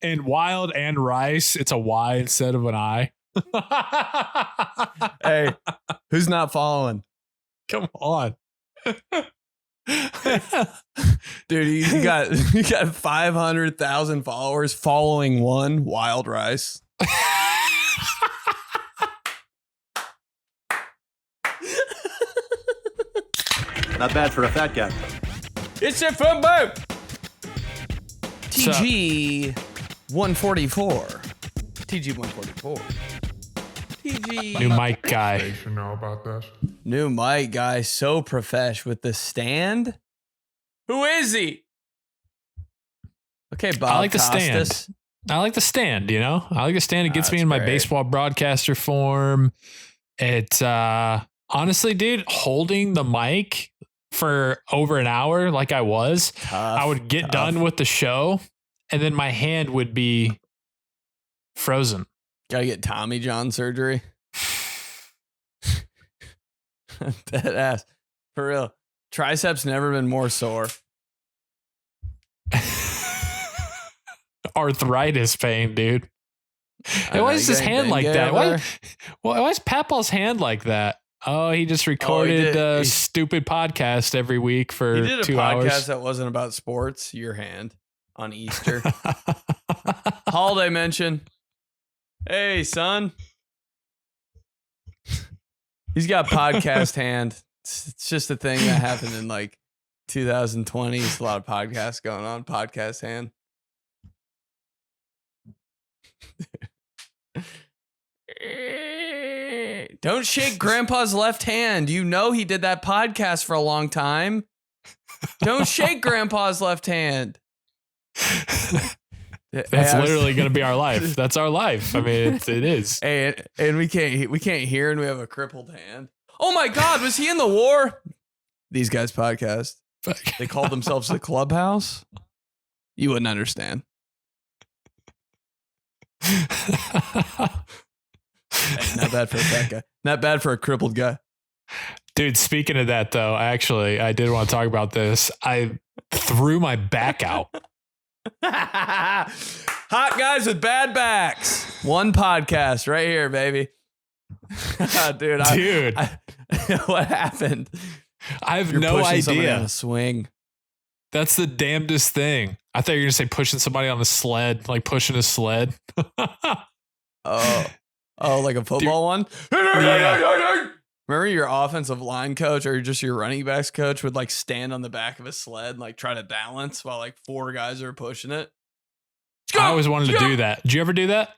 in wild and rice, it's a Y instead of an I. Hey, who's not following? Come on. Dude, you got 500,000 followers following one wild rice. Not bad for a fat guy. It's a football. TG 144. TG 144. TG. New mic guy. They should know about this. New mic guy. So profesh with the stand. Who is he? Okay, Bob. I like the Costas. stand. I like the stand, you know? I like the stand. It gets me That's in my great. baseball broadcaster form. It's honestly, dude, holding the mic for over an hour like I was, I would get done with the show and then my hand would be frozen. Gotta get Tommy John surgery. Dead ass. For real. Triceps never been more sore. Arthritis pain, dude. Hey, why is his hand like that? Why is Papal's hand like that? Oh, he just recorded a stupid podcast every week for 2 hours. He did a podcast that wasn't about sports. Your hand on Easter. Holiday mention. Hey, son. He's got podcast hand. It's just a thing that happened in like 2020. There's a lot of podcasts going on. Podcast hand. Don't shake Grandpa's left hand. You know he did that podcast for a long time. Don't shake Grandpa's left hand. That's literally going to be our life. That's our life. I mean, it is. And we can't hear, and we have a crippled hand. Oh my God, was he in the war? These guys' podcast. They called themselves the Clubhouse. You wouldn't understand. Hey, not bad for a fat guy. Not bad for a crippled guy. Dude, speaking of that, though, I did want to talk about this. I threw my back out. Hot guys with bad backs. One podcast right here, baby. Dude, what happened? I have You're no pushing somebody on idea. a swing. That's the damnedest thing. I thought you were going to say pushing somebody on the sled, like pushing a sled. Oh, like a football one? Yeah. Remember your offensive line coach or just your running backs coach would like stand on the back of a sled and like try to balance while like 4 guys are pushing it? I always wanted to do that. Did you ever do that?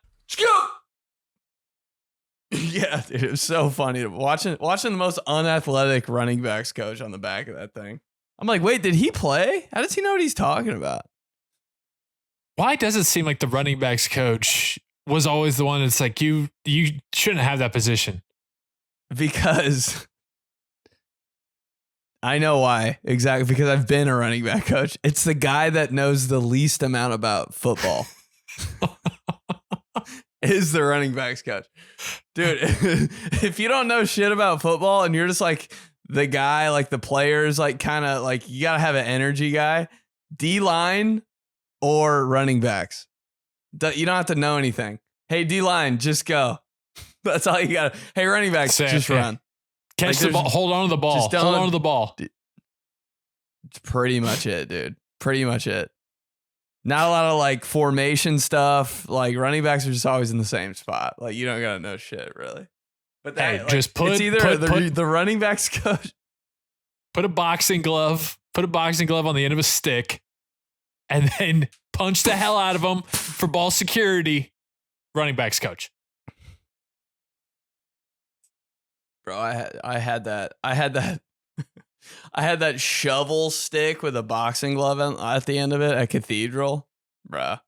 Yeah, dude, it was so funny watching the most unathletic running backs coach on the back of that thing. I'm like, wait, did he play? How does he know what he's talking about? Why does it seem like the running backs coach was always the one that's like, you shouldn't have that position? Because I know why. Exactly. Because I've been a running back coach. It's the guy that knows the least amount about football. Is the running backs coach. Dude, if you don't know shit about football and you're just like the guy, like the players, like kind of like you got to have an energy guy, D-line or running backs. You don't have to know anything. Hey, D-line, just go. That's all you got. Hey, running backs, just run. Catch the ball. Hold on to the ball. Hold on to the ball. It's pretty much it, dude. Pretty much it. Not a lot of like formation stuff. Like running backs are just always in the same spot. Like you don't gotta know shit really. But that, hey, like, just put it's either the running backs coach. Put a boxing glove on the end of a stick, and then punch the hell out of them for ball security. Running backs coach. Bro, I had that shovel stick with a boxing glove at the end of it at Cathedral. Bruh.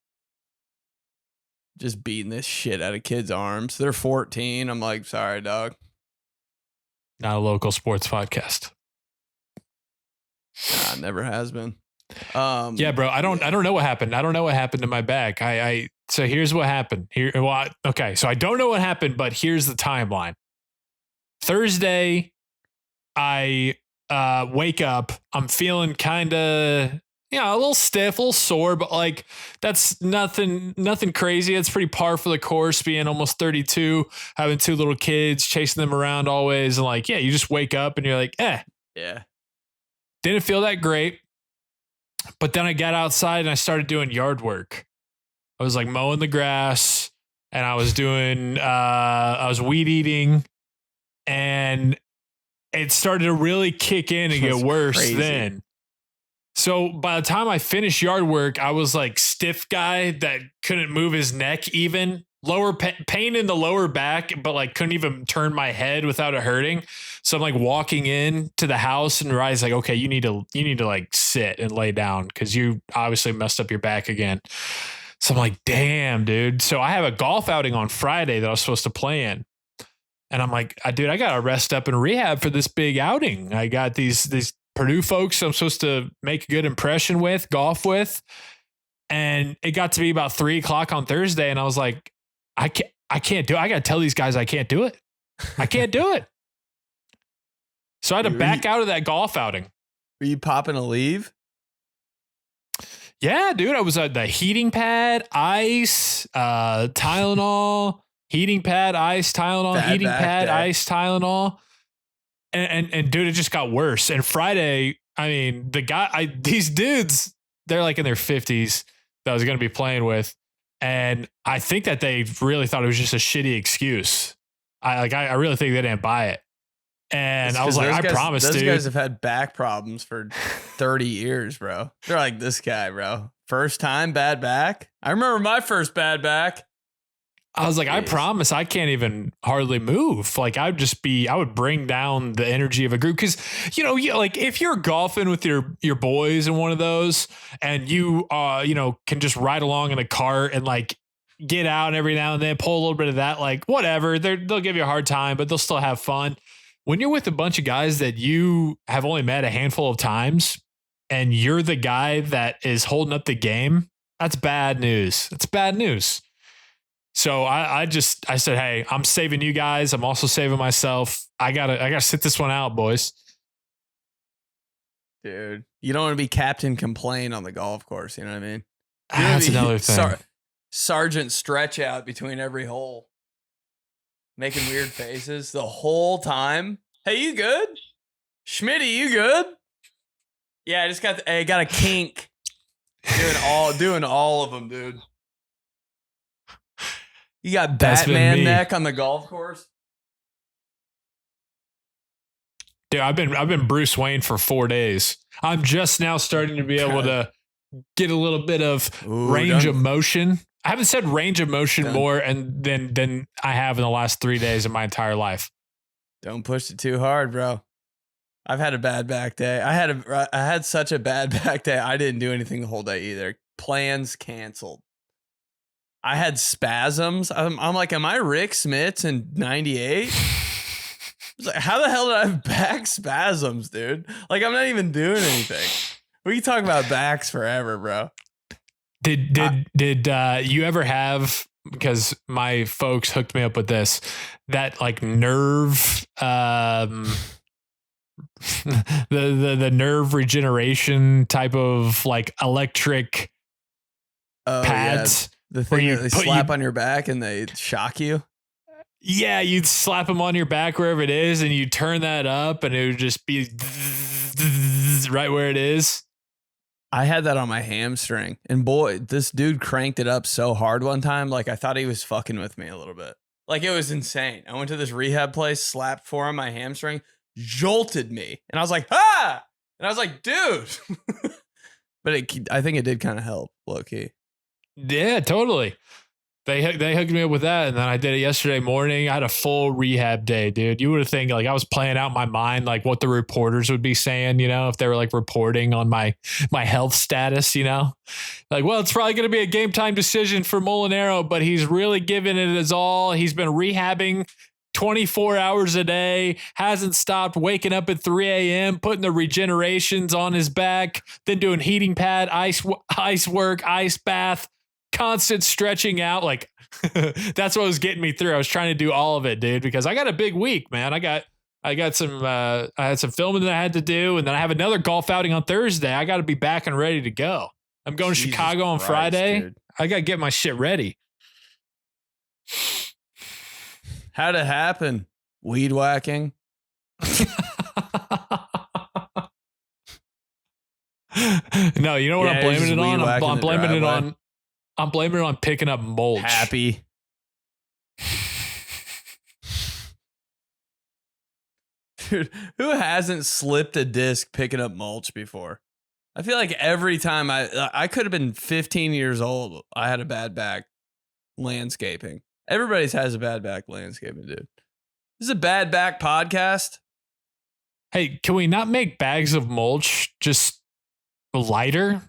Just beating this shit out of kids' arms. They're 14. I'm like, sorry, dog. Not a local sports podcast. Nah, never has been. Yeah, bro. I don't know what happened. I don't know what happened to my back. So here's what happened. Okay. So I don't know what happened, but here's the timeline. Thursday, I wake up. I'm feeling kind of a little stiff, a little sore, but like that's nothing crazy. It's pretty par for the course, being almost 32, having 2 little kids, chasing them around always. And like, yeah, you just wake up and you're like, yeah. Didn't feel that great. But then I got outside and I started doing yard work. I was like mowing the grass and I was doing, I was weed eating, and it started to really kick in and get worse then. So by the time I finished yard work, I was like stiff guy that couldn't move his neck even. Lower pain in the lower back, but like couldn't even turn my head without it hurting. So I'm like walking in to the house and Ryan's like, okay, you need to like sit and lay down because you obviously messed up your back again. So I'm like, damn, dude. So I have a golf outing on Friday that I was supposed to play in. And I'm like, dude, I got to rest up and rehab for this big outing. I got these Purdue folks I'm supposed to make a good impression with, golf with. And it got to be about 3:00 on Thursday. And I was like, I can't do it. I got to tell these guys I can't do it. I can't do it. So I had to back out of that golf outing. Were you popping a leave? Yeah, dude. I was at the heating pad, ice, Tylenol, heating pad, ice, Tylenol, heating pad, ice, Tylenol. And dude, it just got worse. And Friday, I mean, these dudes, they're like in their 50s that I was going to be playing with. And I think that they really thought it was just a shitty excuse. I really think they didn't buy it. And I was like, I promise, dude. Those guys have had back problems for 30 years, bro. They're like, this guy, bro. First time bad back. I remember my first bad back. I was like, I promise I can't even hardly move. Like I would bring down the energy of a group. Cause like if you're golfing with your boys in one of those and you, can just ride along in a cart and like get out every now and then, pull a little bit of that, like whatever, they'll give you a hard time, but they'll still have fun. When you're with a bunch of guys that you have only met a handful of times and you're the guy that is holding up the game, that's bad news. It's bad news. So I said, hey, I'm saving you guys. I'm also saving myself. I gotta sit this one out, boys. Dude, you don't want to be Captain Complain on the golf course. You know what I mean? That's another thing. Sergeant Stretch out between every hole, making weird faces the whole time. Hey, you good? Schmitty, you good? Yeah, I just got a kink. Doing all of them, dude. You got Batman neck on the golf course? Dude, I've been Bruce Wayne for 4 days. I'm just now starting to be able to get a little bit of range of motion. I haven't said range of motion more than I have in the last 3 days of my entire life. Don't push it too hard, bro. I've had a bad back day. I had such a bad back day. I didn't do anything the whole day either. Plans canceled. I had spasms. I'm like, am I Rick Smits in 98? Like, how the hell did I have back spasms, dude? Like, I'm not even doing anything. We can talk about backs forever, bro. Did you ever have, because my folks hooked me up with this, that like nerve, the nerve regeneration type of like electric pads? Yeah. The thing that they slap on your back and they shock you? Yeah, you'd slap them on your back wherever it is and you turn that up and it would just be right where it is. I had that on my hamstring. And boy, this dude cranked it up so hard one time. Like I thought he was fucking with me a little bit. Like it was insane. I went to this rehab place, slapped for him my hamstring, jolted me. And I was like, ah! And I was like, dude. But I think it did kind of help, low key. Yeah, totally. They hooked me up with that, and then I did it yesterday morning. I had a full rehab day, dude. You would have think like I was playing out in my mind like what the reporters would be saying, if they were like reporting on my health status, like, well, it's probably going to be a game time decision for Molinaro, but he's really giving it his all. He's been rehabbing 24 hours a day, hasn't stopped, waking up at 3 a.m., putting the regenerations on his back, then doing heating pad, ice work, ice bath, constant stretching out. Like that's what was getting me through. I was trying to do all of it, dude, because I got a big week, man. I got I got some. I had some filming that I had to do, and then I have another golf outing on Thursday. I got to be back and ready to go. I'm going to Chicago on Friday. Dude. I got to get my shit ready. How'd it happen? Weed whacking. No, you know what I'm blaming it on? I'm blaming it on. I'm blaming it on picking up mulch. Happy. Dude, who hasn't slipped a disc picking up mulch before? I feel like every time I could have been 15 years old, I had a bad back landscaping. Everybody's has a bad back landscaping, dude. This is a bad back podcast. Hey, can we not make bags of mulch just lighter?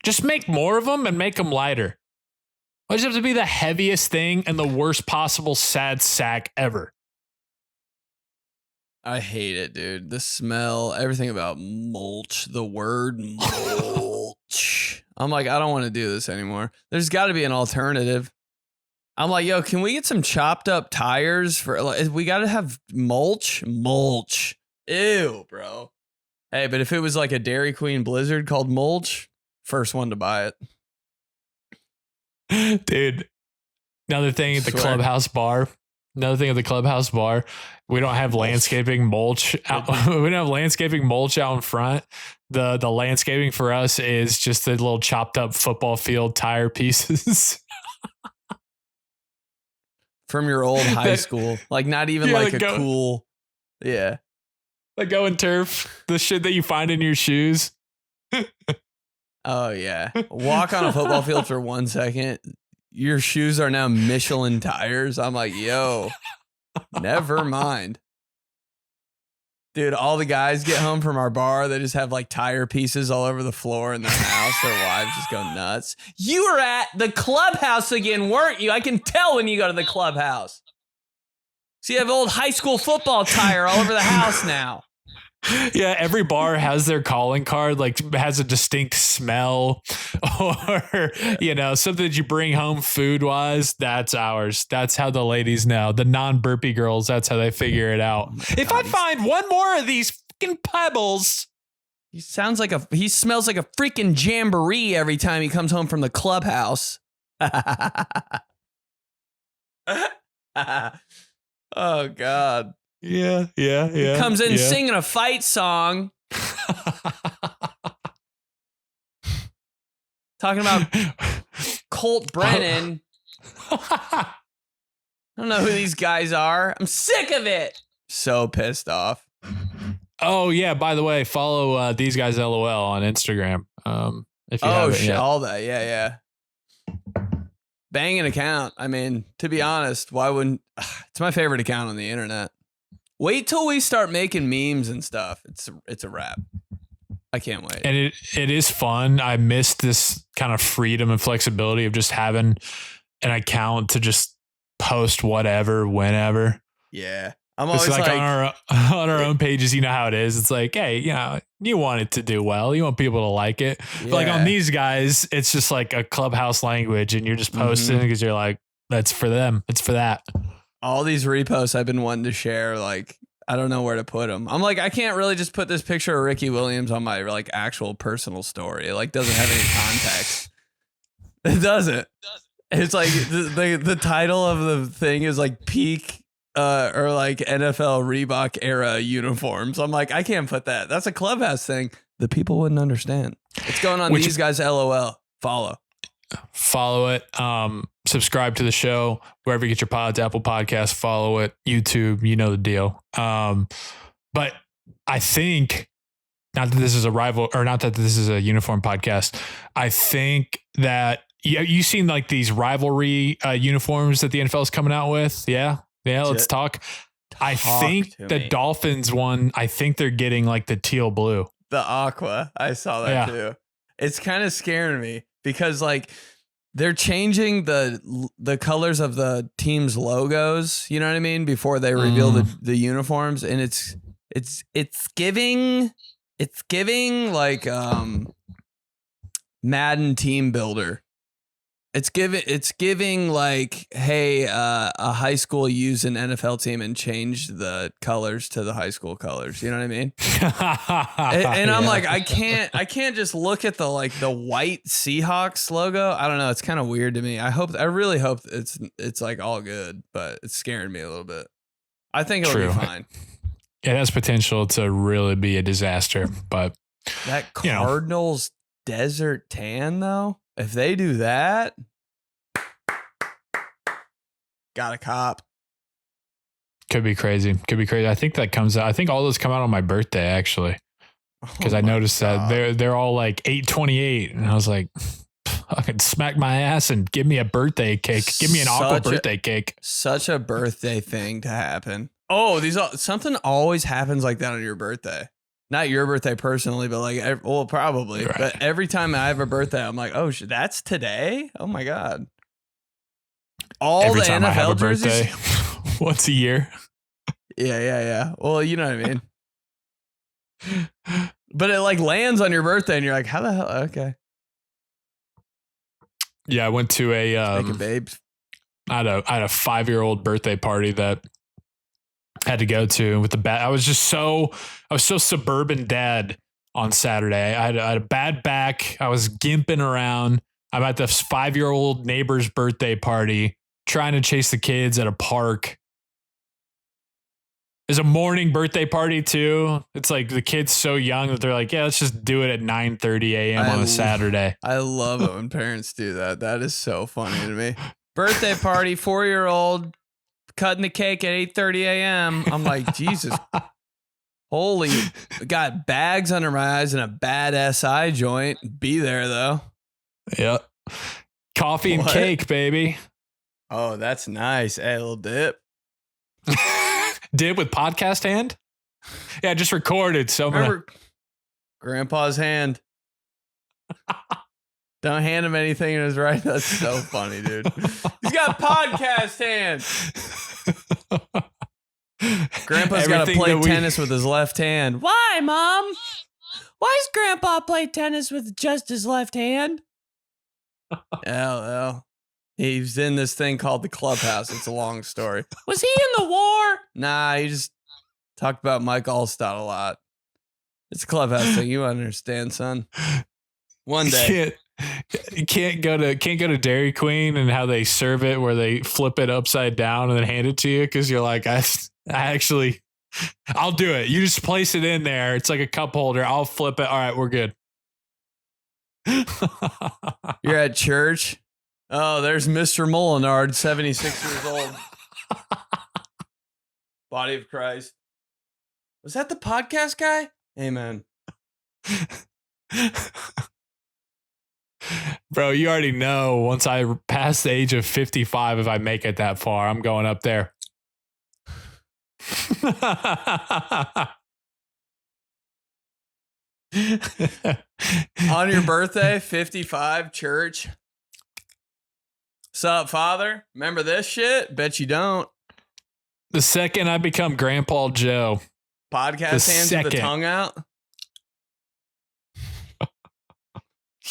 Just make more of them and make them lighter. Why does it have to be the heaviest thing and the worst possible sad sack ever? I hate it, dude. The smell, everything about mulch, the word mulch. I'm like, I don't want to do this anymore. There's got to be an alternative. I'm like, yo, can we get some chopped up tires for, like, we got to have mulch? Mulch. Ew, bro. Hey, but if it was like a Dairy Queen Blizzard called Mulch, first one to buy it. Dude, another thing at the clubhouse bar. We don't have landscaping mulch out. We don't have landscaping mulch out in front. The landscaping for us is just the little chopped up football field tire pieces. From your old high school. Like not even like a cool. Yeah. Like going turf. The shit that you find in your shoes. Oh yeah. Walk on a football field for 1 second. Your shoes are now Michelin tires. I'm like, yo, never mind. Dude, all the guys get home from our bar. They just have like tire pieces all over the floor in their house. Their wives just go nuts. You were at the clubhouse again, weren't you? I can tell when you go to the clubhouse. So you have old high school football tire all over the house now. Yeah, every bar has their calling card, like has a distinct smell or, you know, something that you bring home food wise. That's ours. That's how the ladies know. The non-burpee girls, that's how they figure it out. If I find one more of these fucking pebbles. He smells like a freaking jamboree every time he comes home from the clubhouse. Oh, God. Yeah. He comes in singing a fight song. Talking about Colt Brennan. I don't know who these guys are. I'm sick of it. So pissed off. Oh, yeah. By the way, follow these guys LOL on Instagram. If you haven't yet. All that. Yeah. Banging account. I mean, to be honest, why wouldn't... It's my favorite account on the internet. Wait till we start making memes and stuff. It's a wrap. I can't wait. And it is fun. I miss this kind of freedom and flexibility of just having an account to just post whatever, whenever. Yeah. I'm always like on our own pages, you know how it is. It's like, hey, you know, you want it to do well. You want people to like it. Yeah. But like on these guys, it's just like a clubhouse language and you're just posting because you're like, that's for them. It's for that. All these reposts I've been wanting to share, like, I don't know where to put them. I'm like, I can't really just put this picture of Ricky Williams on my like actual personal story. It like doesn't have any context. It doesn't. It's like the title of the thing is like peak or like NFL Reebok era uniforms. I'm like, I can't put that. That's a clubhouse thing. The people wouldn't understand. What's going on? These guys, LOL. Follow it. Subscribe to the show wherever you get your pods. Apple Podcasts. Follow it. YouTube. You know the deal. But I think not that this is a rival or not that this is a uniform podcast. I think that you seen like these rivalry uniforms that the NFL is coming out with. Yeah. Let's talk. I think the Dolphins one. I think they're getting like the teal blue, the aqua. I saw that too. It's kind of scaring me. Because like they're changing the colors of the team's logos, you know what I mean, before they reveal the uniforms, and it's giving like Madden Team Builder. It's giving like, hey, a high school use an NFL team and change the colors to the high school colors. You know what I mean? and I'm like, I can't just look at the white Seahawks logo. I don't know. It's kind of weird to me. I really hope it's like all good, but it's scaring me a little bit. I think it'll be fine. It has potential to really be a disaster, but that Cardinals desert tan though. If they do that, got a cop. Could be crazy. I think that comes out. I think all those come out on my birthday, actually, because I noticed that they're all like 8/28, and I was like, I can smack my ass and give me a birthday cake. Give me an aqua birthday cake. Such a birthday thing to happen. Oh, something always happens like that on your birthday. Not your birthday personally, but like, well, probably. Right. But every time I have a birthday, I'm like, oh, that's today? Oh my God. Every time NFL I have a birthday, once a year. Yeah. Well, you know what I mean. But it like lands on your birthday and you're like, how the hell? Okay. Yeah, I went to a I had a 5-year-old birthday party that I had to go to with I was so suburban dad on Saturday. I had a bad back. I was gimping around. I'm at this 5-year-old neighbor's birthday party, trying to chase the kids at a park. There's a morning birthday party too. It's like the kid's so young that they're like, yeah, let's just do it at 9:30 a.m. on a Saturday. I love it when parents do that. That is so funny to me. Birthday party, 4-year-old, cutting the cake at 8:30 a.m. I'm like, Jesus. Holy, got bags under my eyes and a bad SI joint. Be there though. Yep. Coffee and cake, baby. Oh, that's nice. Hey, a little dip. Dip with podcast hand? Yeah, just recorded. So remember Grandpa's hand. Don't hand him anything in his right. That's so funny, dude. He's got podcast hand. Grandpa's got to play tennis with his left hand. Why, Mom? Why does Grandpa play tennis with just his left hand? Well, he's in this thing called the clubhouse. It's a long story. Was he in the war? Nah, he just talked about Mike Allstott a lot. It's a clubhouse thing. You understand, son. One day. You can't go to Dairy Queen and how they serve it where they flip it upside down and then hand it to you because you're like, I'll do it. You just place it in there. It's like a cup holder. I'll flip it. All right, we're good. You're at church. Oh, there's Mr. Molinard, 76 years old. Body of Christ. Was that the podcast guy? Amen. Bro, you already know once I pass the age of 55, if I make it that far, I'm going up there. On your birthday, 55, church. Sup, father? Remember this shit? Bet you don't. The second I become Grandpa Joe. Podcast hands with the tongue out?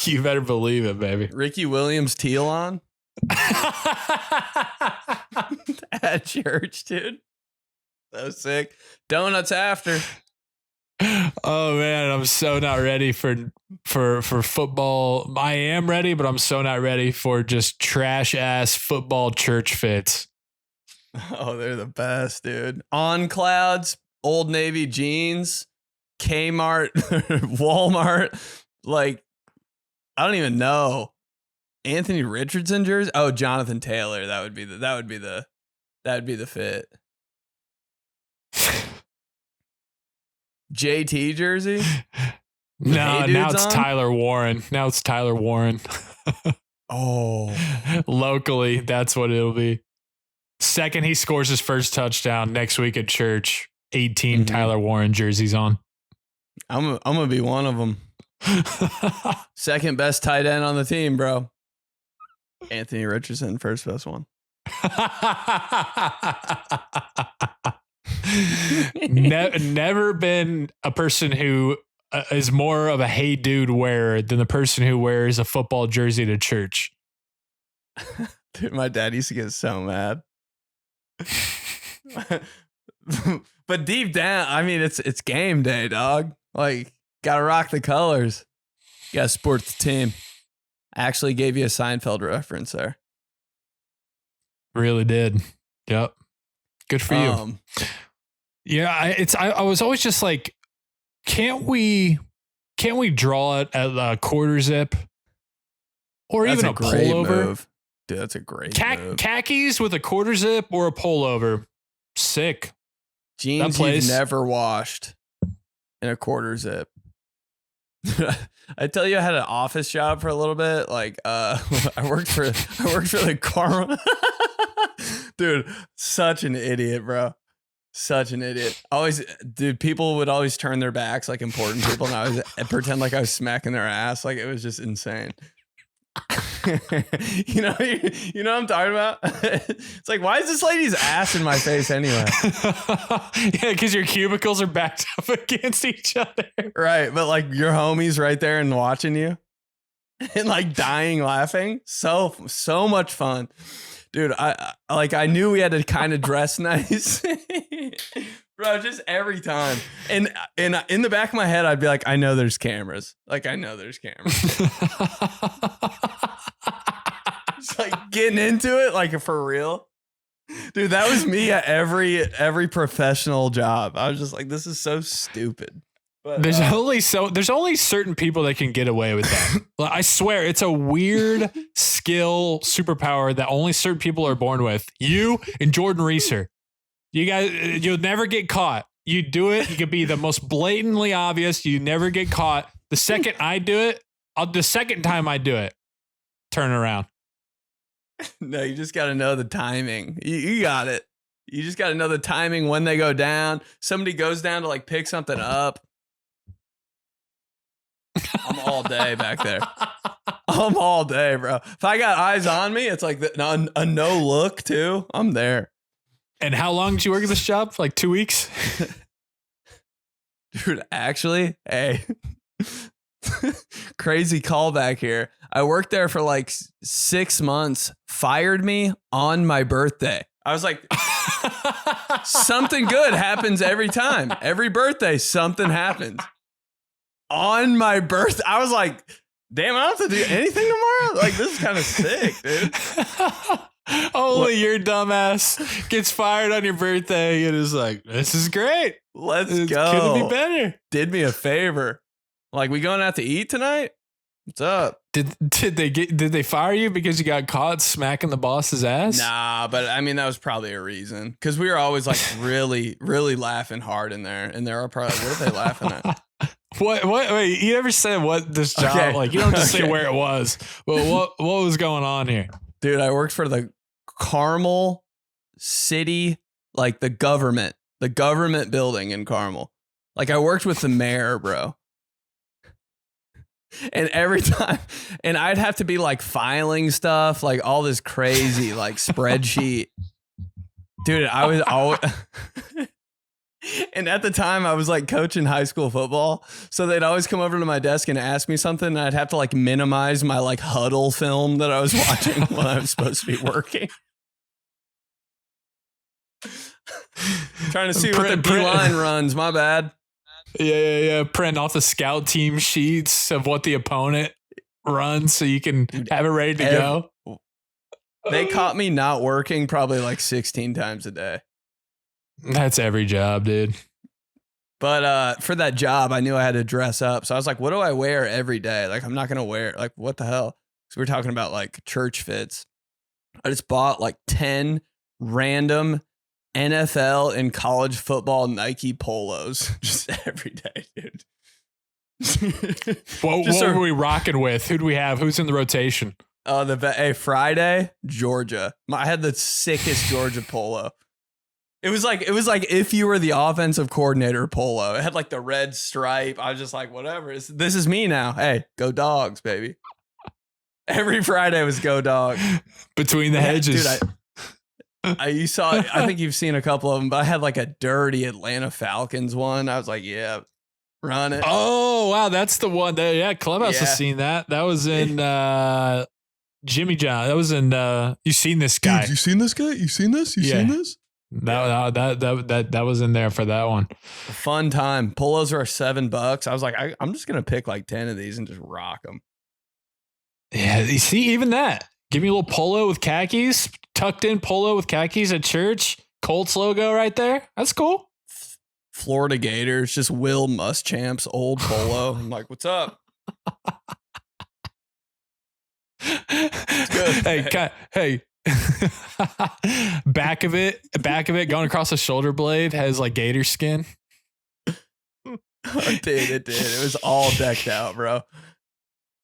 You better believe it, baby. Ricky Williams teal on? At church, dude. So sick. Donuts after. Oh man, I'm so not ready for football. I am ready, but I'm so not ready for just trash ass football church fits. Oh, they're the best, dude. On Clouds, Old Navy jeans, Kmart, Walmart, like I don't even know. Anthony Richardson jersey. Oh, Jonathan Taylor. That would be the fit. JT jersey? No, now it's on? Tyler Warren. Now it's Tyler Warren. Oh. Locally, that's what it'll be. Second he scores his first touchdown next week at church, 18 Tyler Warren jerseys on. I'm going to be one of them. Second best tight end on the team, bro. Anthony Richardson, first best one. Never been a person who is more of a hey dude wearer than the person who wears a football jersey to church. Dude, my dad used to get so mad. But deep down, I mean, it's game day, dog. Like, gotta rock the colors. Gotta support the team. I actually gave you a Seinfeld reference there. Really did. Yep. Good for you. Yeah, I was always just like, can't we draw it at a quarter zip or even a pullover? Move. Dude, that's a great move. Khakis with a quarter zip or a pullover. Sick. Jeans you've never washed in a quarter zip. I tell you, I had an office job for a little bit. Like, I worked for the Karma. Dude, such an idiot, bro. Such an idiot. People would always turn their backs, like important people, and I was pretend like I was smacking their ass. Like, it was just insane. you know what I'm talking about? It's like, why is this lady's ass in my face anyway? Yeah, because your cubicles are backed up against each other. Right, but like your homie's right there and watching you and like dying laughing. So much fun. Dude, I knew we had to kind of dress nice. Bro, just every time. And in the back of my head, I'd be like, I know there's cameras. Like, I know there's cameras. Just like getting into it, like for real. Dude, that was me at every professional job. I was just like, this is so stupid. But there's only certain people that can get away with that. I swear, it's a weird skill superpower that only certain people are born with. You and Jordan Reeser. You guys, you'll never get caught. You do it. You could be the most blatantly obvious. You never get caught. The second I do it, the second time I do it, turn around. No, you just got to know the timing. You got it. You just got to know the timing when they go down. Somebody goes down to like pick something up. I'm all day back there. I'm all day, bro. If I got eyes on me, it's like a no look too. I'm there. And how long did you work at this job? Like 2 weeks? Dude, actually, hey, crazy callback here. I worked there for like 6 months, fired me on my birthday. I was like, something good happens every time. Every birthday, something happens. On my birthday, I was like, damn, I don't have to do anything tomorrow? Like, this is kind of sick, dude. Only your dumbass gets fired on your birthday and is like, this is great. Let's go. Couldn't be better. Did me a favor. Like, we going out to eat tonight? What's up? Did they fire you because you got caught smacking the boss's ass? Nah, but I mean, that was probably a reason. Because we were always like really, really laughing hard in there. And they're probably like, what are they laughing at? What? Wait, you never said what this job, okay. Like, you don't just say where it was. Well, what was going on here? Dude, I worked for the Carmel City, like the government building in Carmel. Like, I worked with the mayor, bro. And every time, and I'd have to be like filing stuff, like all this crazy, like spreadsheet. Dude, I was always, and at the time I was like coaching high school football. So they'd always come over to my desk and ask me something. And I'd have to like minimize my like huddle film that I was watching while I was supposed to be working. Trying to see what the D line runs. My bad. Yeah. Print off the scout team sheets of what the opponent runs so you can have it ready to go. They caught me not working probably like 16 times a day. That's every job, dude. But for that job, I knew I had to dress up. So I was like, what do I wear every day? Like, I'm not going to wear, like, what the hell? So we're talking about like church fits. I just bought like 10 random NFL and college football Nike polos just every day, dude. What were we rocking with? Who do we have? Who's in the rotation? Friday, Georgia. I had the sickest Georgia polo. It was like if you were the offensive coordinator polo. It had like the red stripe. I was just like, whatever. This is me now. Hey, go Dogs, baby. Every Friday was go Dog. Between the hedges. Dude, I think you've seen a couple of them, but I had like a dirty Atlanta Falcons one. I was like, yeah, run it. Oh, wow. That's the one. Clubhouse has seen that. That was in Jimmy John. That was in. You seen this guy? Dude, you seen this guy? You seen this? You seen this? That was in there for that one. A fun time. Polos are $7. I was like, I'm just gonna pick like 10 of these and just rock them. Yeah, you see, even that. Give me a little polo with khakis, tucked in polo with khakis at church. Colts logo right there. That's cool. Florida Gators, just Will Muschamp's old polo. I'm like, what's up? Good. Hey. back of it, going across the shoulder blade has like gator skin. It did. It was all decked out, bro.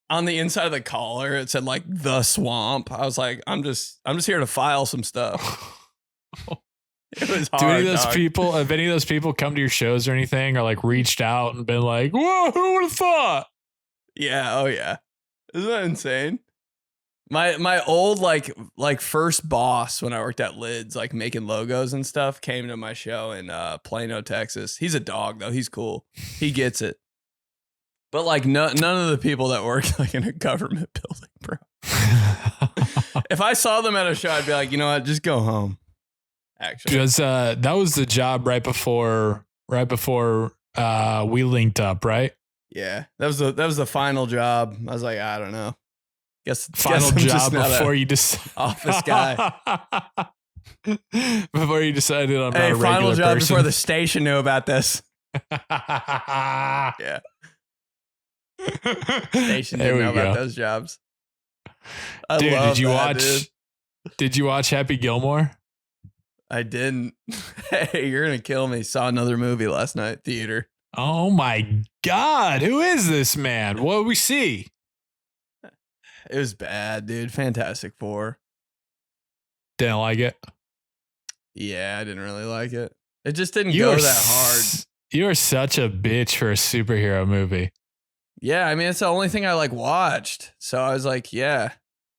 On the inside of the collar, it said like the swamp. I was like, I'm just here to file some stuff. It was hard. Do any of those people, have any of those people come to your shows or anything, or like reached out and been like, whoa, who would have thought? Yeah. Oh yeah. Isn't that insane? My old like first boss when I worked at Lids, like making logos and stuff, came to my show in Plano, Texas. He's a dog though. He's cool. He gets it. But like none of the people that work like in a government building, bro. If I saw them at a show, I'd be like, you know what, just go home. Actually, because that was the job right before we linked up, right? Yeah, that was the final job. I was like, I don't know. Guess final I'm job before you office guy. Before you decided on hey, a final job person. before the station knew about this. Yeah. Station didn't know about those jobs. Dude, did you watch Happy Gilmore? I didn't. Hey, you're gonna kill me. Saw another movie last night, theater. Oh my God, who is this man? What did we see? It was bad, dude. Fantastic Four. Didn't like it. Yeah, I didn't really like it. It just didn't go that hard. You are such a bitch for a superhero movie. Yeah, I mean, it's the only thing I like watched. So I was like, yeah.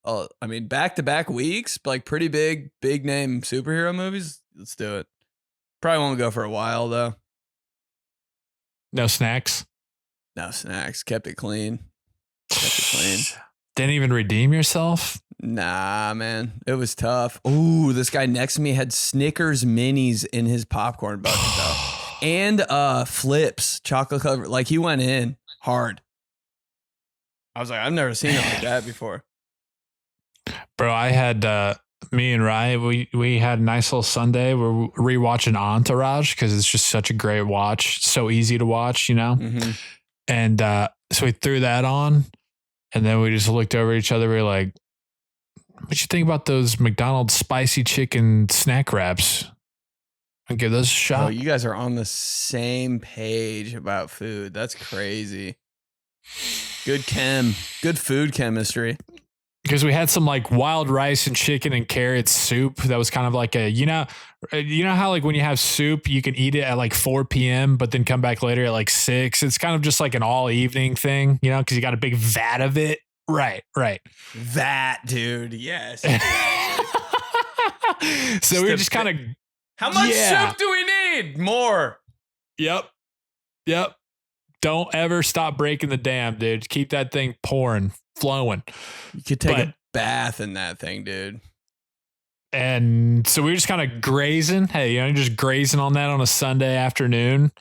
I mean, back-to-back weeks, like pretty big name superhero movies. Let's do it. Probably won't go for a while, though. No snacks? No snacks. Kept it clean. Didn't even redeem yourself? Nah, man. It was tough. Ooh, this guy next to me had Snickers minis in his popcorn bucket, though. And Flips, chocolate covered. Like, he went in hard. I was like, I've never seen it like that before. Bro, I had me and Ryan, we had a nice little Sunday. We're rewatching Entourage because it's just such a great watch. So easy to watch, you know? Mm-hmm. And so we threw that on, and then we just looked over at each other. We were like, what you think about those McDonald's spicy chicken snack wraps? I'll give those a shot. Oh, you guys are on the same page about food. That's crazy. Good food chemistry. Because we had some like wild rice and chicken and carrot soup that was kind of like a, you know how like when you have soup, you can eat it at like 4 p.m., but then come back later at like 6. It's kind of just like an all evening thing, you know, because you got a big vat of it. Right. That, dude. Yes. So we were just kind of. How much soup do we need? More. Yep. Don't ever stop breaking the dam, dude. Keep that thing pouring, flowing. You could take a bath in that thing, dude. And so we were just kind of grazing. Hey, you know, just grazing on that on a Sunday afternoon.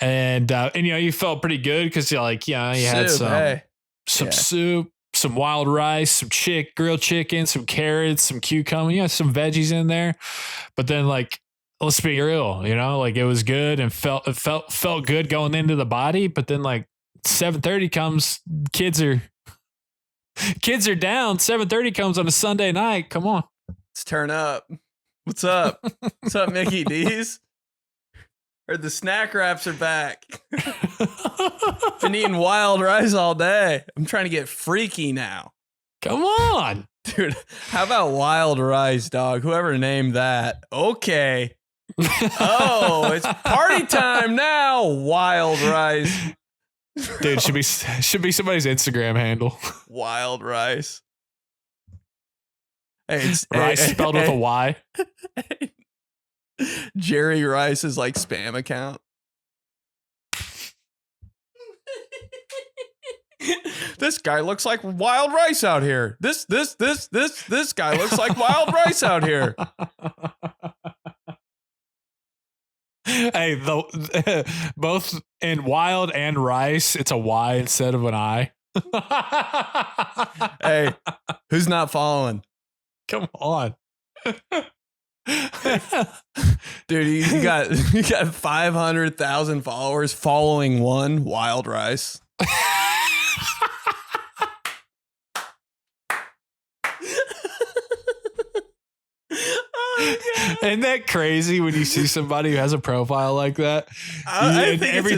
And you know, you felt pretty good because you're like, yeah, you had some soup, some wild rice, some grilled chicken, some carrots, some cucumber, you know, some veggies in there. But then like, let's be real, you know, like it was good and felt good going into the body. But then like 7:30 comes, kids are down. 7:30 comes on a Sunday night. Come on. Let's turn up. What's up? What's up, Mickey D's? Heard the snack wraps are back. Been eating wild rice all day. I'm trying to get freaky now. Come on. Dude, how about wild rice, dog? Whoever named that. Okay. Oh, it's party time now. Wild rice. Dude, should be somebody's Instagram handle. Wild rice. Hey, it's rice spelled with a Y. Jerry Rice's like spam account. This guy looks like wild rice out here. This guy looks like wild rice out here. Hey, both in wild and rice, it's a Y instead of an I. Hey, who's not following? Come on. Dude, you got 500,000 followers following one wild rice. Isn't that crazy when you see somebody who has a profile like that? I think every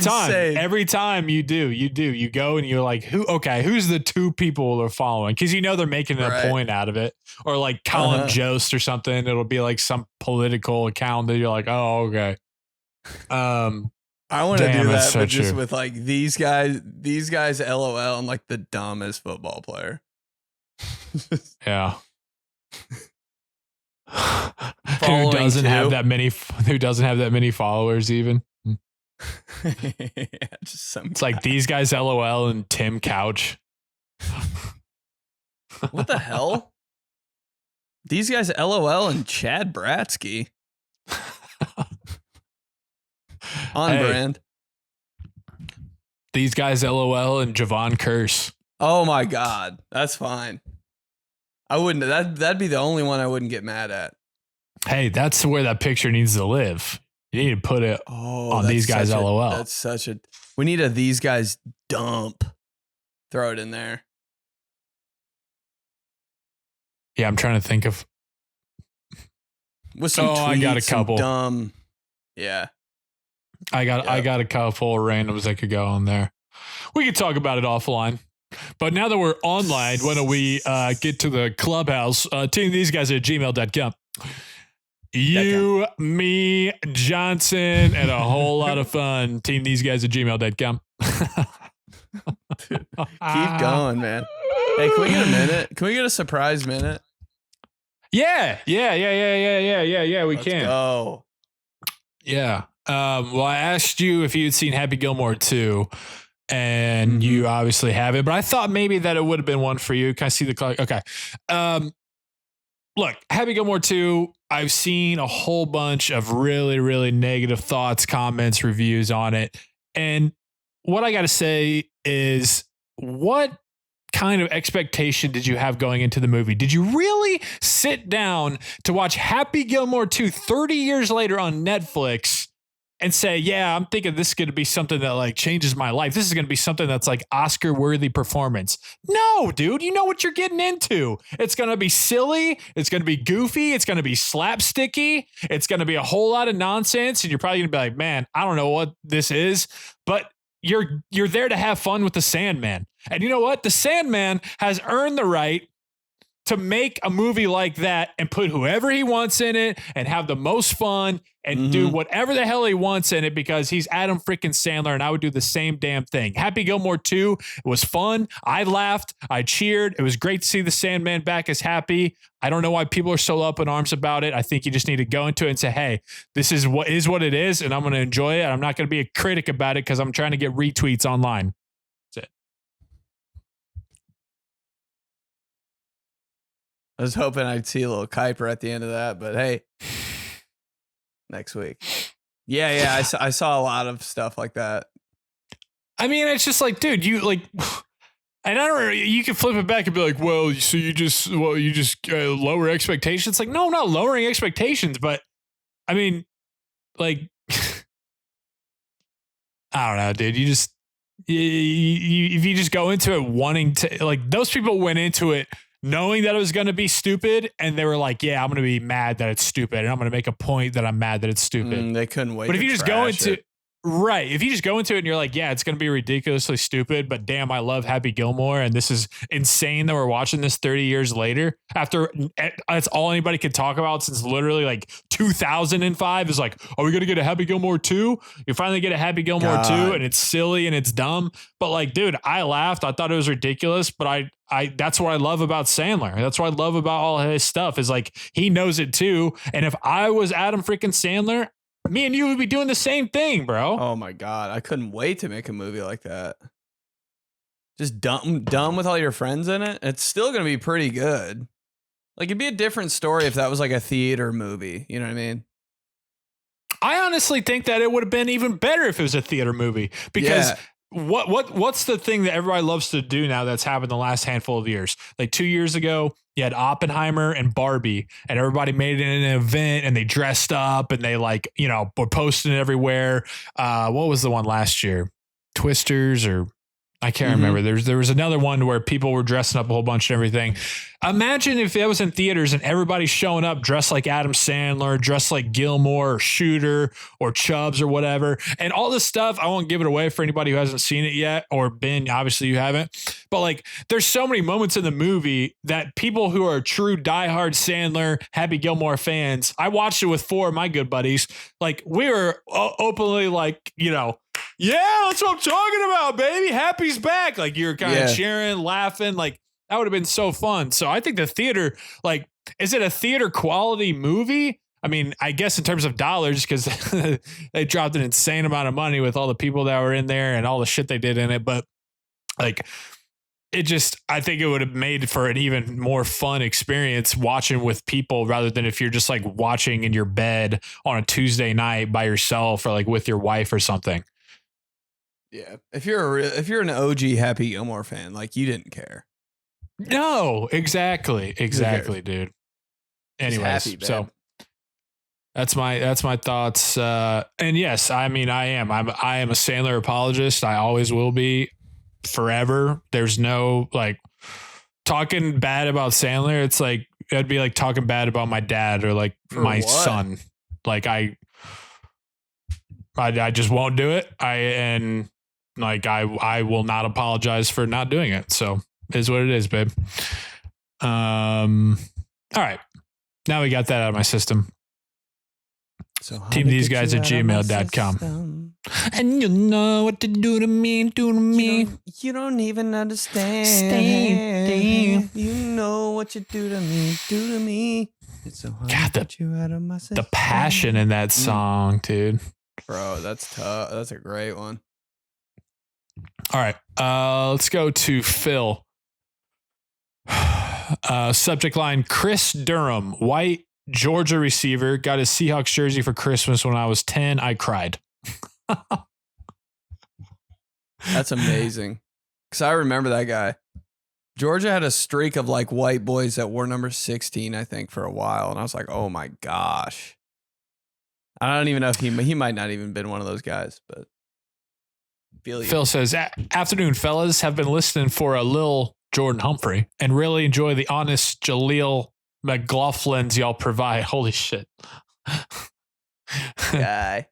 time you go and you're like, who's the two people they're following? Because you know they're making a point out of it. Or like Colin Jost or something. It'll be like some political account that you're like, oh, okay. I want to do that, but just with like these guys, LOL, and like the dumbest football player. Yeah. Who doesn't have that many followers even? It's like these guys LOL and Tim Couch. What the hell? These guys LOL and Chad Bratsky. On brand. These guys LOL and Javon Curse. Oh my God. That's fine. I wouldn't. That'd be the only one I wouldn't get mad at. Hey, that's where that picture needs to live. You need to put it on these guys. LOL. That's such a. We need a these guys dump. Throw it in there. Yeah, I'm trying to think of. With some tweets, I got a couple. Dumb. Yeah. I got a couple of randoms that could go on there. We could talk about it offline. But now that we're online, why don't we get to the clubhouse? teamtheseguy's@gmail.com. You, me, Johnson, and a whole lot of fun. teamtheseguy's@gmail.com. Keep going, man. Hey, can we get a minute? Can we get a surprise minute? Yeah. We Let's can. Go. Yeah. Well, I asked you if you'd seen Happy Gilmore 2. And you obviously have it, but I thought maybe that it would have been one for you. Can I see the clock? Okay. Look, Happy Gilmore 2, I've seen a whole bunch of really, really negative thoughts, comments, reviews on it. And what I got to say is, what kind of expectation did you have going into the movie? Did you really sit down to watch Happy Gilmore 2 30 years later on Netflix and say, yeah, I'm thinking this is going to be something that like changes my life. This is going to be something that's like Oscar worthy performance. No, dude, you know what you're getting into. It's going to be silly. It's going to be goofy. It's going to be slapsticky. It's going to be a whole lot of nonsense. And you're probably going to be like, man, I don't know what this is, but you're there to have fun with the Sandman. And you know what? The Sandman has earned the right to make a movie like that and put whoever he wants in it and have the most fun and do whatever the hell he wants in it because he's Adam freaking Sandler, and I would do the same damn thing. Happy Gilmore 2 was fun. I laughed. I cheered. It was great to see the Sandman back as Happy. I don't know why people are so up in arms about it. I think you just need to go into it and say, hey, this is what it is, and I'm going to enjoy it. I'm not going to be a critic about it because I'm trying to get retweets online. That's it. I was hoping I'd see a little Kuiper at the end of that, but hey, next week. Yeah, I saw a lot of stuff like that. I mean, it's just like, dude, you like, and I don't know, you can flip it back and be like, well, so you just lower expectations. Like, no, I'm not lowering expectations, but I mean, like, I don't know, dude, if you just go into it wanting to, like, those people went into it knowing that it was going to be stupid, and they were like, yeah, I'm going to be mad that it's stupid, and I'm going to make a point that I'm mad that it's stupid. They couldn't wait. But if you just go into if you just go into it and you're like, yeah, it's going to be ridiculously stupid, but damn, I love Happy Gilmore, and this is insane that we're watching this 30 years later after that's all anybody could talk about since literally like 2005 is like, are we going to get a Happy Gilmore 2? You finally get a Happy Gilmore 2, and it's silly and it's dumb, but like, dude, I laughed. I thought it was ridiculous, but I that's what I love about Sandler. That's what I love about all his stuff is like, he knows it too. And if I was Adam freaking Sandler, me and you would be doing the same thing, bro. Oh my God. I couldn't wait to make a movie like that. just dumb with all your friends in it, it's still gonna be pretty good. Like, it'd be a different story if that was like a theater movie. You know what I mean? I honestly think that it would have been even better if it was a theater movie, because what's the thing that everybody loves to do now that's happened the last handful of years? Like 2 years ago, you had Oppenheimer and Barbie, and everybody made it an event, and they dressed up, and they were posting it everywhere. What was the one last year? Twisters, or I can't remember. There was another one where people were dressing up a whole bunch and everything. Imagine if that was in theaters and everybody's showing up dressed like Adam Sandler, dressed like Gilmore or Shooter or Chubbs or whatever. And all this stuff, I won't give it away for anybody who hasn't seen it yet, or been, obviously you haven't. But like, there's so many moments in the movie that people who are true diehard Sandler, Happy Gilmore fans, I watched it with 4 of my good buddies. Like, we were openly like, yeah, that's what I'm talking about, baby. Happy's back. Like, you're kind of cheering, laughing. Like, that would have been so fun. So I think the theater, like, is it a theater quality movie? I mean, I guess in terms of dollars, because they dropped an insane amount of money with all the people that were in there and all the shit they did in it. But like, I think it would have made for an even more fun experience watching with people, rather than if you're just like watching in your bed on a Tuesday night by yourself, or like with your wife or something. Yeah. If you're an OG Happy Gilmore fan, like, you didn't care. No, exactly, dude. Anyways, so that's my thoughts. And yes, I mean, I am a Sandler apologist. I always will be, forever. There's no like talking bad about Sandler. It's like, it'd be like talking bad about my dad or like my son. Like, I just won't do it. I will not apologize for not doing it. So it is what it is, babe. All right. Now we got that out of my system. So team these guys at gmail.com. And you know what to do to me, You don't even understand. You know what you do to me, It's so hard God, to get you out of my system. The passion in that song, dude. Bro, that's tough. That's a great one. All right. Let's go to Phil. Subject line: Chris Durham, white, Georgia receiver, got his Seahawks jersey for Christmas when I was 10. I cried. That's amazing. Because I remember that guy. Georgia had a streak of like white boys that wore number 16, I think, for a while. And I was like, oh my gosh. I don't even know if he might not even been one of those guys, but Phil says, afternoon, fellas. Have been listening for a little Jordan Humphrey and really enjoy the honest Jaleel McLaughlin's y'all provide. Holy shit. Guy.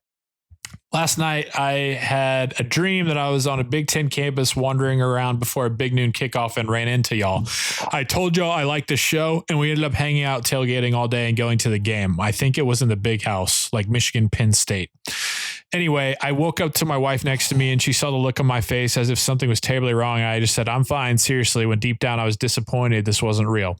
Last night, I had a dream that I was on a Big Ten campus wandering around before a big noon kickoff and ran into y'all. I told y'all I liked the show, and we ended up hanging out, tailgating all day and going to the game. I think it was in the big house, like Michigan, Penn State. Anyway, I woke up to my wife next to me, and she saw the look on my face as if something was terribly wrong. I just said, I'm fine, seriously, when deep down I was disappointed this wasn't real.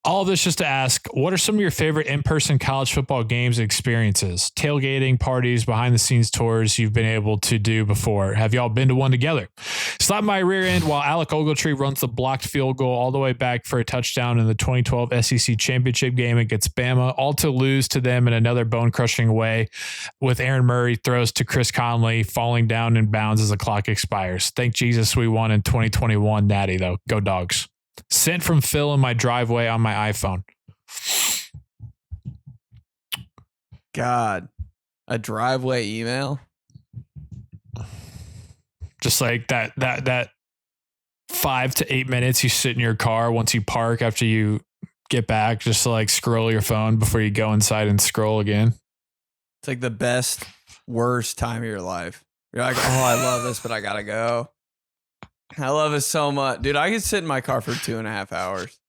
All of this just to ask, what are some of your favorite in-person college football games and experiences? Tailgating, parties, behind-the-scenes tours you've been able to do before. Have y'all been to one together? Slap my rear end while Alec Ogletree runs the blocked field goal all the way back for a touchdown in the 2012 SEC Championship game against Bama, all to lose to them in another bone-crushing way with Aaron Murray throws to Chris Conley, falling down in bounds as the clock expires. Thank Jesus we won in 2021 Natty, though. Go Dogs. Sent from Phil in my driveway on my iPhone. God, a driveway email. Just like that 5 to 8 minutes you sit in your car once you park after you get back, just to like scroll your phone before you go inside and scroll again. It's like the best, worst time of your life. You're like, oh, I love this, but I gotta go. I love it so much. Dude, I could sit in my car for 2.5 hours.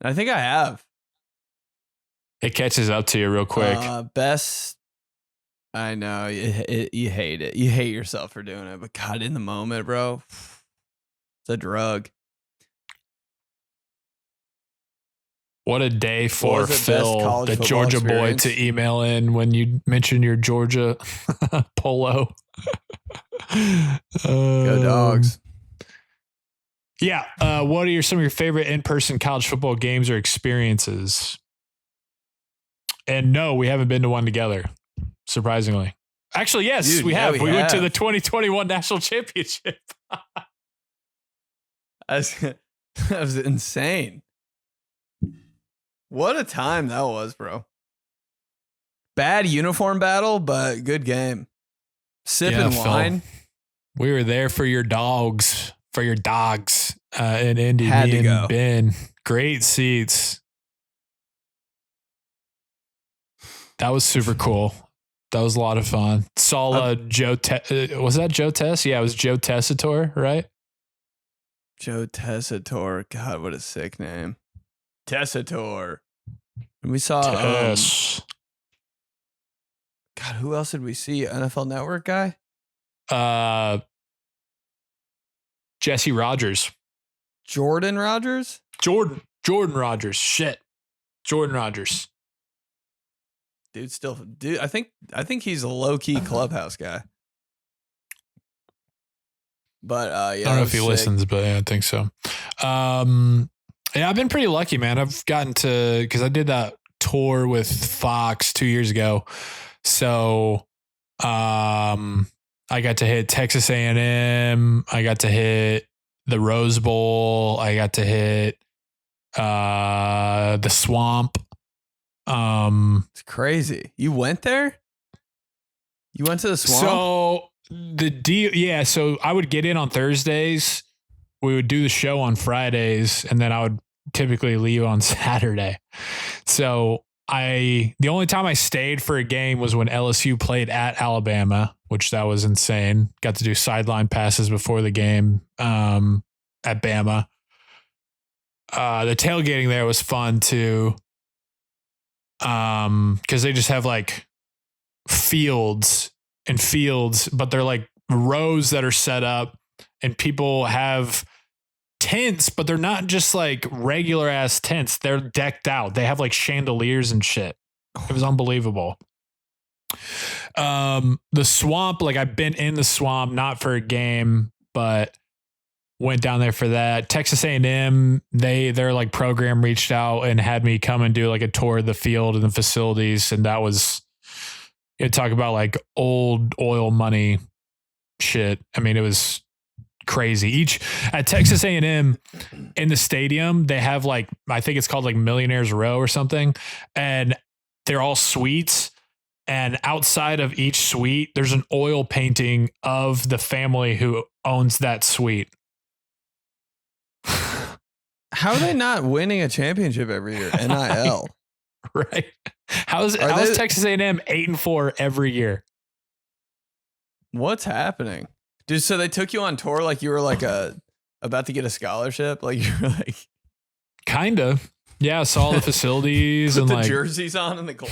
And I think I have. It catches up to you real quick. Best. I know. You hate it. You hate yourself for doing it. But God, in the moment, bro, it's a drug. What a day for Phil, the Georgia experience? Boy, to email in when you mention your Georgia polo. Go Dogs. Yeah. What are some of your favorite in-person college football games or experiences? And no, we haven't been to one together, surprisingly. Actually, yes, Dude, we yeah, have. we We went to have. the 2021 National Championship. That was insane. What a time that was, bro. Bad uniform battle, but good game. Sipping wine. We were there for your dogs, in Indy. Had me to and go. Ben. Great seats. That was super cool. That was a lot of fun. Saw Joe. Was that Joe Tess? Yeah, it was Joe Tessitore, right? Joe Tessitore. God, what a sick name. Tessitore. And we saw Tess. God, who else did we see? NFL Network guy? Jesse Rogers. Jordan Rogers? Jordan Rogers. Shit. Jordan Rogers. Dude, I think he's a low-key clubhouse guy. But yeah, I don't know if he listens, but yeah, I think so. Yeah, I've been pretty lucky, man. I've gotten to, because I did that tour with Fox 2 years ago. So I got to hit Texas A&M. I got to hit the Rose Bowl. I got to hit the Swamp. It's crazy. You went there? You went to the Swamp? So the deal, yeah. So I would get in on Thursdays. We would do the show on Fridays, and then I would typically leave on Saturday. So the only time I stayed for a game was when LSU played at Alabama, which that was insane. Got to do sideline passes before the game at Bama. The tailgating there was fun too. Because they just have like fields, but they're like rows that are set up, and people have tents, but they're not just like regular ass tents. They're decked out. They have like chandeliers and shit. It was unbelievable. The Swamp, like I've been in the Swamp, not for a game, but went down there for that. Texas A&M, their like program reached out and had me come and do like a tour of the field and the facilities. And that was, you talk about like old oil money shit. I mean, it was crazy. At Texas A&M in the stadium, they have like, I think it's called like Millionaires Row or something. And they're all suites. And outside of each suite, there's an oil painting of the family who owns that suite. How are they not winning a championship every year? NIL. Right. How's Texas A&M 8-4 every year? What's happening? Dude, so they took you on tour like you were like about to get a scholarship? Like you were like kind of. Yeah, I saw the facilities put and the like jerseys on in the club.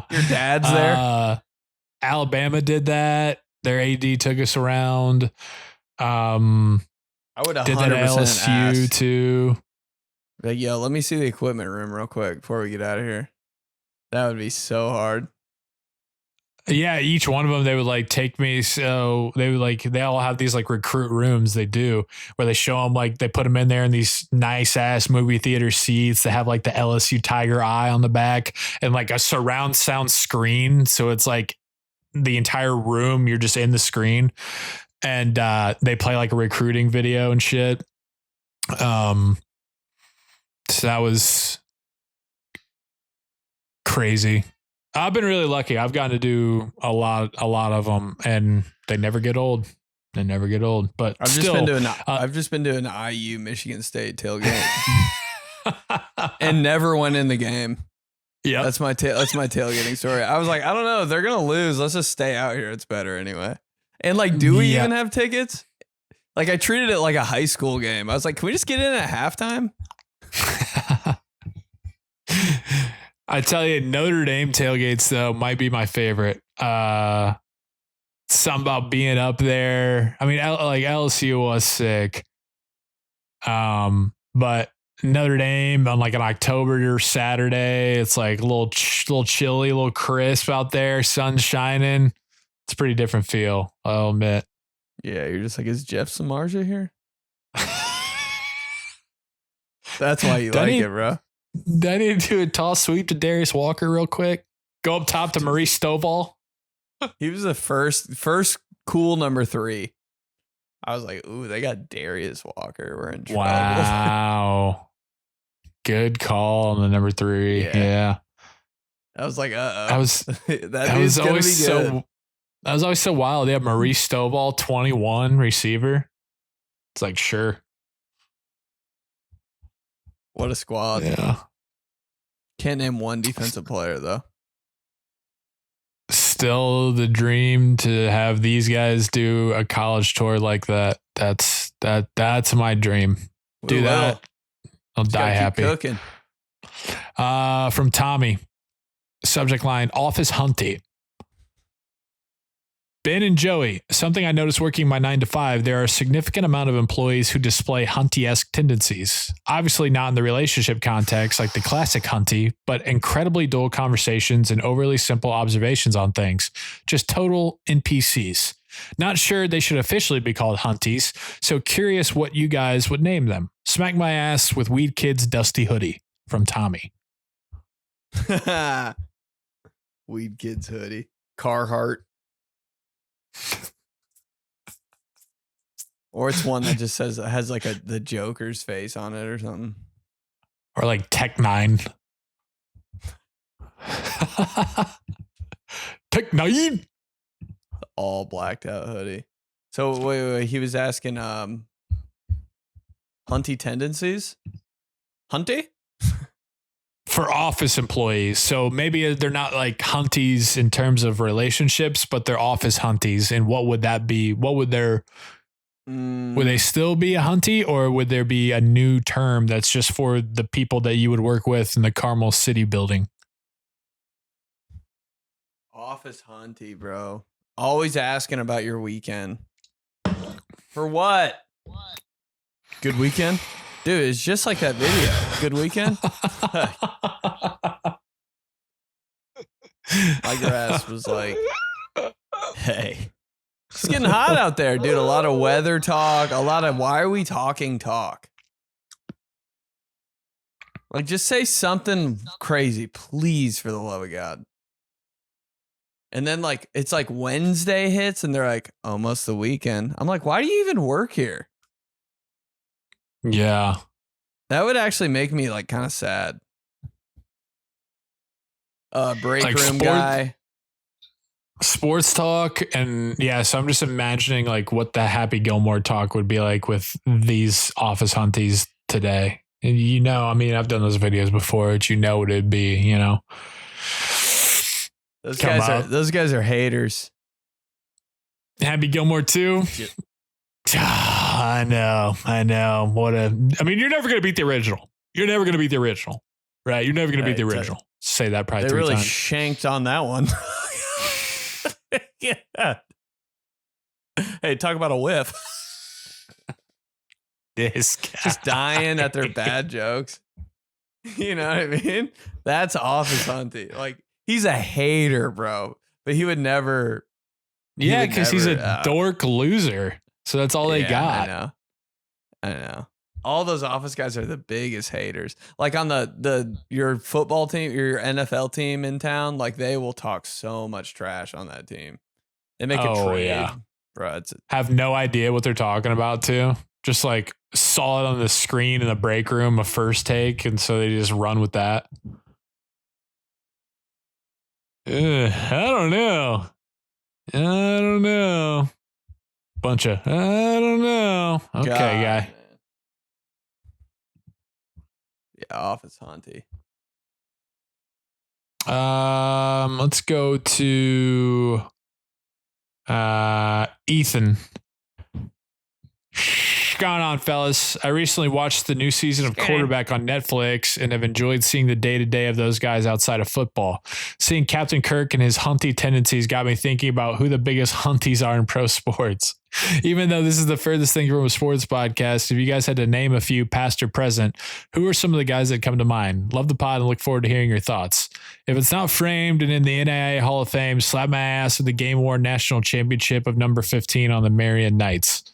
Your dad's there. Alabama did that. Their AD took us around. I would 100% did that at LSU ask. too. Like, yo, let me see the equipment room real quick before we get out of here. That would be so hard. Yeah, each one of them, they would like take me. So they would like, they all have these like recruit rooms they do where they show them, like they put them in there in these nice ass movie theater seats. They have like the LSU Tiger Eye on the back and like a surround sound screen. So it's like the entire room, you're just in the screen. And they play like a recruiting video and shit. So that was crazy. I've been really lucky. I've gotten to do a lot of them, and they never get old. But I've just been doing IU Michigan State tailgate, and never went in the game. Yeah, that's my tailgating story. I was like, I don't know, they're gonna lose. Let's just stay out here. It's better anyway. And like, do we even have tickets? Like, I treated it like a high school game. I was like, can we just get in at halftime? I tell you, Notre Dame tailgates though might be my favorite. Something about being up there. I mean, like LSU was sick. But Notre Dame on like an October Saturday, it's like a little chilly, a little crisp out there, sun shining. It's a pretty different feel, I'll admit. Yeah, you're just like, is Jeff Samardzija here? That's why you like it, bro. Do I need to do a toss sweep to Darius Walker real quick? Go up top to Maurice Stovall. He was the first cool number 3. I was like, ooh, they got Darius Walker. We're in trouble. Wow. Good call on the number 3. Yeah. I was like, That was that was always so wild. They have Maurice Stovall, 21 receiver. It's like, sure. What a squad. Yeah. Can't name one defensive player though. Still the dream to have these guys do a college tour like that. That's my dream. Do that. I'll die happy. Cooking. From Tommy. Subject line, Office Hunty. Ben and Joey, something I noticed working my 9 to 5, there are a significant amount of employees who display Hunty-esque tendencies. Obviously not in the relationship context like the classic Hunty, but incredibly dull conversations and overly simple observations on things. Just total NPCs. Not sure they should officially be called Hunties, so curious what you guys would name them. Smack my ass with Weed Kid's dusty hoodie. From Tommy. Weed Kid's hoodie. Carhartt. Or it's one that just has like the Joker's face on it or something. Or like Tech 9. Tech 9. All blacked out hoodie. So wait, he was asking Hunty tendencies? Hunty? For office employees. So maybe they're not like Hunties in terms of relationships, but they're office Hunties. And what would that be? What would their... Would they still be a Hunty, or would there be a new term that's just for the people that you would work with in the Carmel City building? Office Hunty, bro. Always asking about your weekend. For what? Good weekend? Dude, it's just like that video. Good weekend? My grass was like, hey. It's getting hot out there, dude. A lot of weather talk. A lot of why are we talking talk? Like, just say something crazy, please, for the love of God. And then, like, it's like Wednesday hits and they're like, almost the weekend. I'm like, why do you even work here? Yeah. That would actually make me, like, kind of sad. Break like room guy. Sports talk. And yeah, so I'm just imagining, like, what the Happy Gilmore talk would be like with these office Hunties today. And you know, I mean, I've done those videos before, but you know what it'd be, you know. Those guys are haters. Happy Gilmore too. I know. I mean, you're never gonna beat the original. Right? You're never gonna beat the original. Say that probably 3 times. They really shanked on that one. Yeah. Hey, talk about a whiff. This guy. Just dying at their bad jokes. You know what I mean? That's Office Hunty. Like, he's a hater, bro. But he would never. Yeah, because he's a dork loser. So that's all they got. I know. All those office guys are the biggest haters. Like on your football team, your NFL team in town, like they will talk so much trash on that team. They make a trade. Yeah. Bro, have no idea what they're talking about too. Just like saw it on the screen in the break room, a first take, and so they just run with that. I don't know. Bunch of, I don't know. Okay, God, guy. Man. Yeah, Office Hunty. Let's go to Ethan. What's going on, fellas? I recently watched the new season of Quarterback on Netflix and have enjoyed seeing the day-to-day of those guys outside of football. Seeing Captain Kirk and his Hunty tendencies got me thinking about who the biggest Hunties are in pro sports. Even though this is the furthest thing from a sports podcast, if you guys had to name a few past or present, who are some of the guys that come to mind? Love the pod and look forward to hearing your thoughts. If it's not framed and in the NAIA Hall of Fame, slap my ass with the Game Worn National Championship of number 15 on the Marion Knights.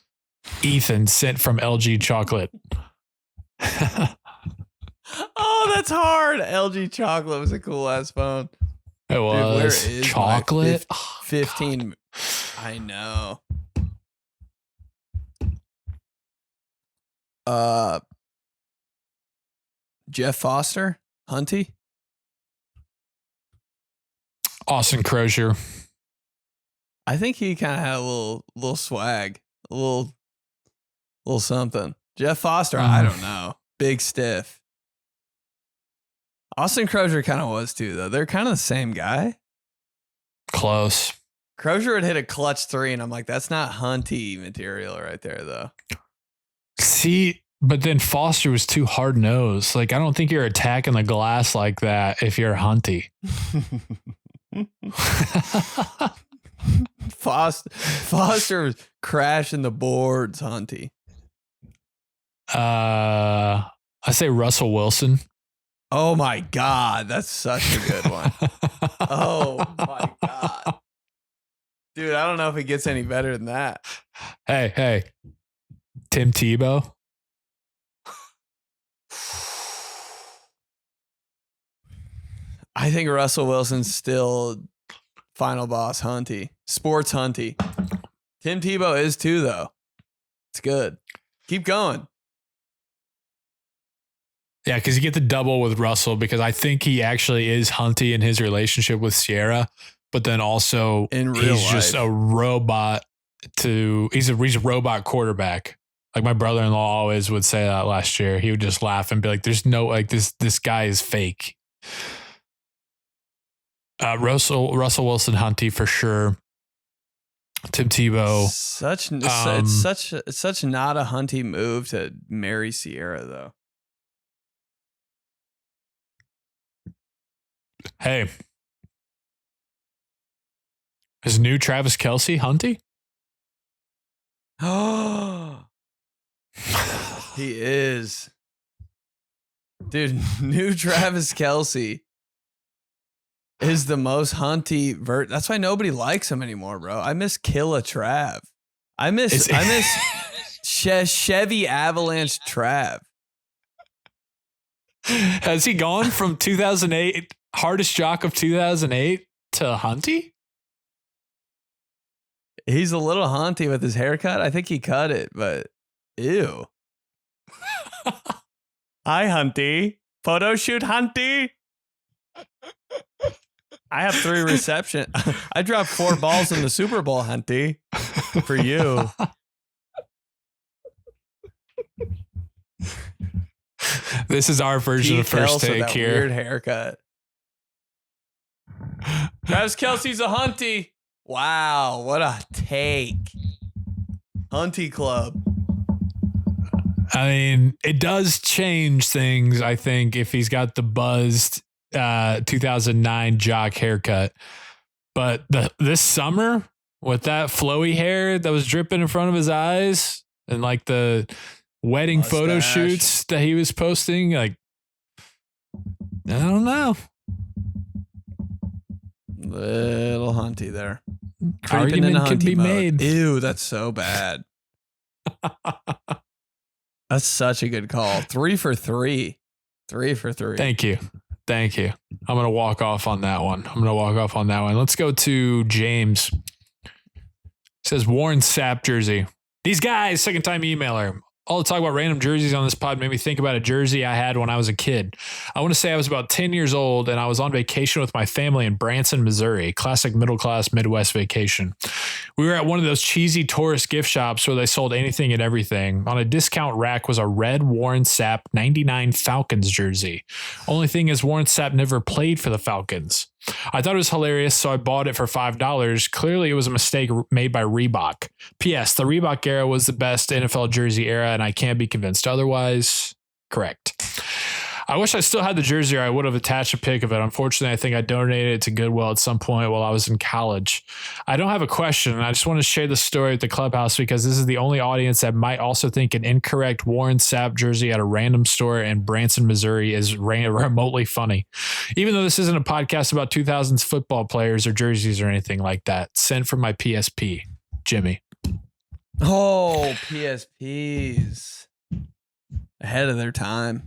Ethan, sent from LG Chocolate. Oh, that's hard. LG chocolate was a cool ass phone. It was. Dude, where is chocolate. 15. I know. Jeff Foster, Hunty. Austin Crozier. I think he kind of had a little swag, a little something. Jeff Foster, I don't know. Big stiff. Austin Crozier kind of was too, though. They're kind of the same guy. Close. Crozier would hit a clutch 3, and I'm like, that's not Hunty material right there, though. See, but then Foster was too hard nosed. Like, I don't think you're attacking the glass like that if you're Hunty. Foster was crashing the boards, Hunty. I say Russell Wilson. Oh my God, that's such a good one. Oh my God. Dude, I don't know if it gets any better than that. Hey. Tim Tebow. I think Russell Wilson's still final boss Hunty. Sports Hunty. Tim Tebow is too, though. It's good. Keep going. Yeah, because you get the double with Russell because I think he actually is Hunty in his relationship with Sierra, but then also in real he's life. Just a robot he's a robot quarterback. Like my brother-in-law always would say that last year. He would just laugh and be like, there's no, like this guy is fake. Russell Wilson, Hunty for sure. Tim Tebow. It's such not a Hunty move to marry Sierra though. Hey, is new Travis Kelce Hunty? Oh, he is, dude. New Travis Kelce is the most Hunty That's why nobody likes him anymore, bro. I miss Killa Trav. I miss Chevy Avalanche Trav. Has he gone from 2008 hardest jock of 2008 to Hunty? He's a little Hunty with his haircut. I think he cut it, but ew. Hi, Hunty. Photo shoot, Hunty. I have 3 receptions. I dropped 4 balls in the Super Bowl, Hunty, for you. This is our version of First Take that here. Weird haircut. Travis Kelce's a Hunty. Wow, what a take. Hunty Club. I mean, it does change things, I think, if he's got the buzzed 2009 jock haircut. But this summer, with that flowy hair that was dripping in front of his eyes and like the wedding photo shoots that he was posting, like, I don't know. Little Hunty there. Argument could be made. Ew, that's so bad. That's such a good call. 3 for 3. 3 for 3. Thank you. I'm going to walk off on that one. Let's go to James. It says Warren Sap Jersey. These guys, second time emailer. All the talk about random jerseys on this pod made me think about a jersey I had when I was a kid. I want to say I was about 10 years old and I was on vacation with my family in Branson, Missouri. Classic middle-class Midwest vacation. We were at one of those cheesy tourist gift shops where they sold anything and everything. On a discount rack was a red Warren Sapp 99 Falcons jersey. Only thing is Warren Sapp never played for the Falcons. I thought it was hilarious, so I bought it for $5. Clearly, it was a mistake made by Reebok. P.S. The Reebok era was the best NFL jersey era, and I can't be convinced otherwise. Correct. I wish I still had the jersey or I would have attached a pic of it. Unfortunately, I think I donated it to Goodwill at some point while I was in college. I don't have a question. I just want to share the story at the clubhouse because this is the only audience that might also think an incorrect Warren Sapp jersey at a random store in Branson, Missouri is remotely funny. Even though this isn't a podcast about 2000s football players or jerseys or anything like that. Sent from my PSP, Jimmy. Oh, PSPs. Ahead of their time.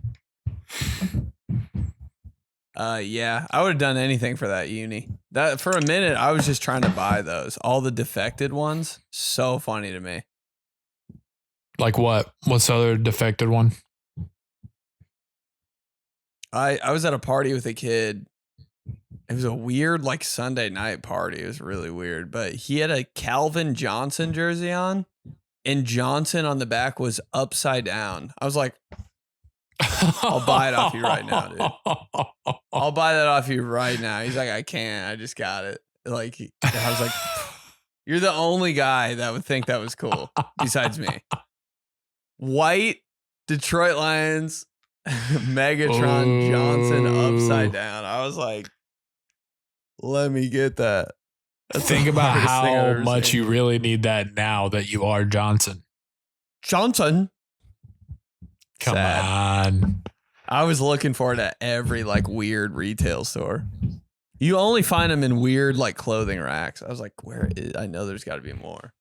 Yeah, I would have done anything for that uni. That for a minute, I was just trying to buy those. All the defected ones. So funny to me. Like what? What's the other defected one? I was at a party with a kid. It was a weird like Sunday night party. It was really weird. But he had a Calvin Johnson jersey on, and Johnson on the back was upside down. I was like, I'll buy it off you right now, dude. I'll buy that off you right now. He's like, I can't. I just got it. Like, I was like, you're the only guy that would think that was cool besides me. White Detroit Lions, Megatron Johnson upside down. I was like, let me get that. That's Think about how much you really need that now that you are Johnson. Johnson. Come Sad. on. I was looking for it at every like weird retail store. You only find them in weird like clothing racks. I was like, where is? I know there's got to be more.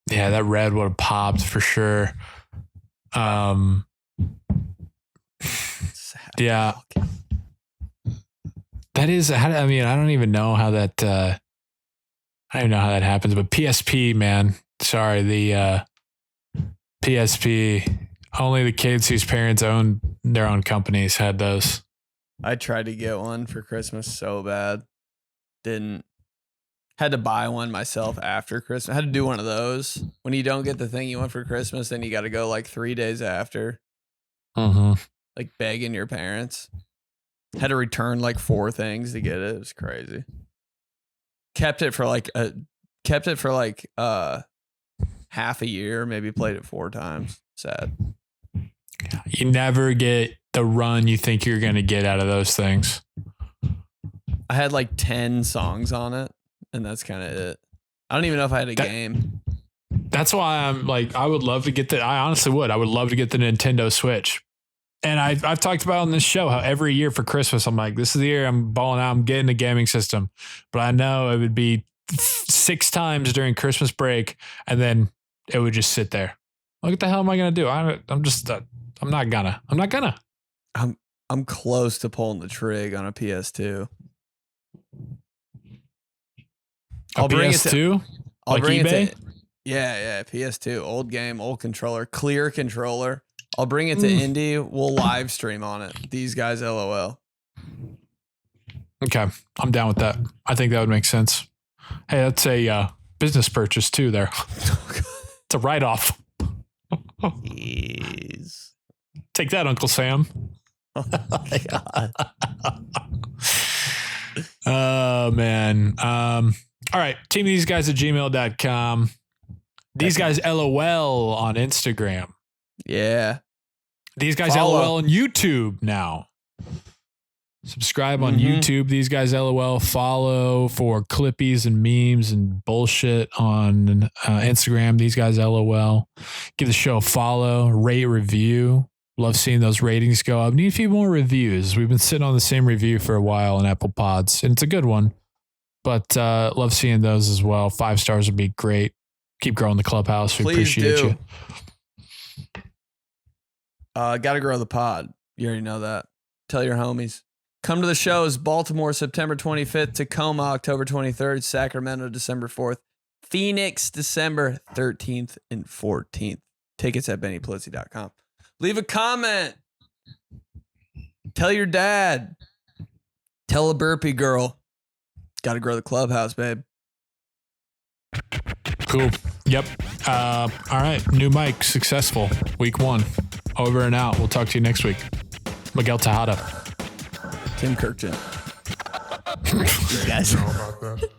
Yeah, that red would have popped for sure. Yeah. That is, I mean, I don't even know how that, I don't even know how that happens, but PSP, man, sorry, the PSP, only the kids whose parents owned their own companies had those. I tried to get one for Christmas so bad. Didn't. Had to buy one myself after Christmas. Had to do one of those. When you don't get the thing you want for Christmas, then you got to go like 3 days after. Mm-hmm. Like begging your parents. Had to return like 4 things to get it. It was crazy. Kept it for like half a year. Maybe played it 4 times. Sad. You never get the run you think you're going to get out of those things. I had like 10 songs on it, and that's kind of it. I don't even know if I had a game. That's why I'm like, I would love to get I honestly would. I would love to get the Nintendo Switch. And I've talked about on this show how every year for Christmas, I'm like, this is the year I'm balling out. I'm getting a gaming system. But I know it would be 6 times during Christmas break, and then it would just sit there. What the hell am I going to do? I'm not gonna. I'm close to pulling the trig on a PS2. I'll bring PS2? It to, I'll like bring eBay? it to, yeah, PS2. Old game, old controller, clear controller. I'll bring it to Indy. We'll live stream on it. These guys, LOL. Okay, I'm down with that. I think that would make sense. Hey, that's a business purchase too there. It's a write-off. Jeez. Take that, Uncle Sam. Oh my God. Oh, man. All right. Team these guys at gmail.com. These guys LOL on Instagram. Yeah. These guys Follow. LOL on YouTube now. Subscribe on YouTube. These guys LOL. Follow for clippies and memes and bullshit on Instagram. These guys LOL. Give the show a follow, rate, review. Love seeing those ratings go up. Need a few more reviews. We've been sitting on the same review for a while on Apple Pods, and it's a good one. But love seeing those as well. 5 stars would be great. Keep growing the clubhouse. We appreciate you. Got to grow the pod. You already know that. Tell your homies. Come to the shows. Baltimore, September 25th. Tacoma, October 23rd. Sacramento, December 4th. Phoenix, December 13th and 14th. Tickets at bennyplizzi.com. Leave a comment. Tell your dad. Tell a burpee girl. Got to grow the clubhouse, babe. Cool. Yep. All right. New mic successful. Week 1. Over and out. We'll talk to you next week. Miguel Tejada. Tim Kirkjian. You guys.